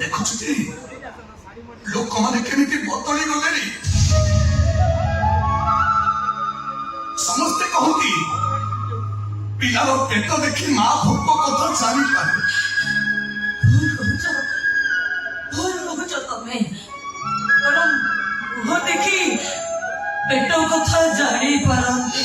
ଦେଖୁଛୁ ଲୋକମାନେ କେମିତି ବଦଳି ଗଲେଣି। ସମସ୍ତେ କହନ୍ତି ପିଲାର ପେଟ ଦେଖି ମା ଭୋକ କଥା ଜାଣିପାରେ। ଭୁଲ କହୁଛ ତମେ, ବରଂ ମୁହଁ ଦେଖି ପେଟ କଥା ଜାଣିପାରନ୍ତି।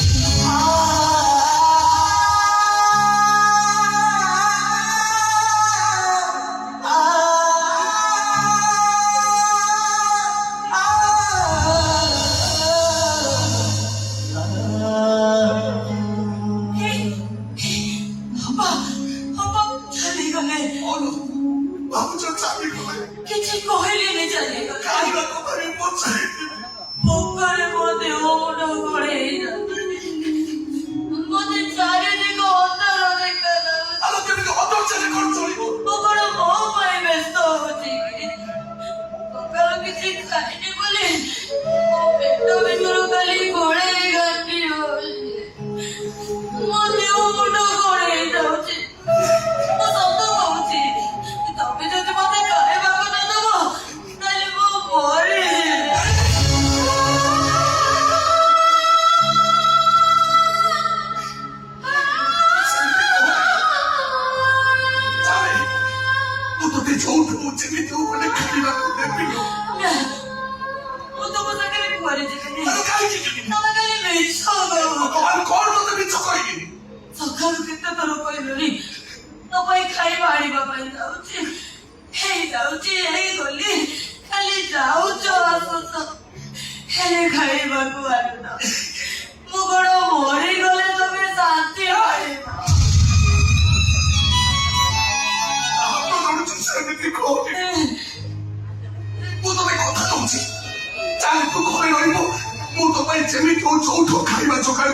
କିଛି କହିଲେନି ଚାଲିଗଲେ। ଖାଇବାକୁ ଭାରି ପଚାରି ଭୋକରେ ମୋ ଦେହ ମୁଣ୍ଡ ଘୋଳେଇ ମତେ ଚାରିଦିଗ ଅନ୍ଧାର ଦେଖାଯାଉଛି। ଆଉ କେମିତି ଅଧୈର୍ଯ୍ୟରେ କଣ ଚଳିବ? ମୁଁ କଣ ମୋ ପାଇଁ ବ୍ୟସ୍ତ ହଉଛି କି? ସକାଳୁ କିଛି ଖାଇନି ବୋଲି ମୋ ପେଟ ଭିତରୁ ଖାଲି ଘୋଳେଇ ଘାଣ୍ଟି ହଉଛି। ମୋ ଦେହ ମୁଣ୍ଡ ଘୋଳେଇ ଯାଉଛି। ମୁଁ ସତ କହୁଛି, ତମେ ଯଦି ମତେ ଖାଇବାକୁ ନ ଦବ ତାହେଲେ ମୁଁ ମରିଯିବି। ମୁଁ ତୋତେ ଯୋଉଠୁ ଯେମିତି ମାନେ ଖାଇବାକୁ ଦେବି। ମୁଁ ତମ ସାଙ୍ଗରେ କୁଆଡେ ଯିବିନି। କାହିଁକି ଯିବିନି? ତମେ ଖାଲି ମିଛ କହୁଛ। ଭଗବାନ କଣ ତୋତେ ମିଛ କହିବି? ସକାଳୁ କେତେ ଥର କହିଲୁଣି ତୋ ପାଇଁ ଖାଇବା ଆଣିବା ପାଇଁ ଯାଉଛି, ହେଇଗଲି, ଖାଲି ଯାଉଛ ଆସୁଛ, ହେଲେ ଖାଇବାକୁ ଆଣୁନ। ମୁଁ କଣ ମରିଗଲେ ତମେ ଶାନ୍ତି ପାଇବ? ସେମିତି କହୁନି। ମୁଁ ତୋତେ କଥା ଦଉଛି, ଚାଲେ ତୁ ଘରେ ରହିବୁ। ମୁଁ ତୋ ପାଇଁ ଯେମିତି ଯୋଉଠୁ ଖାଇବା ଯୋଗାଡ଼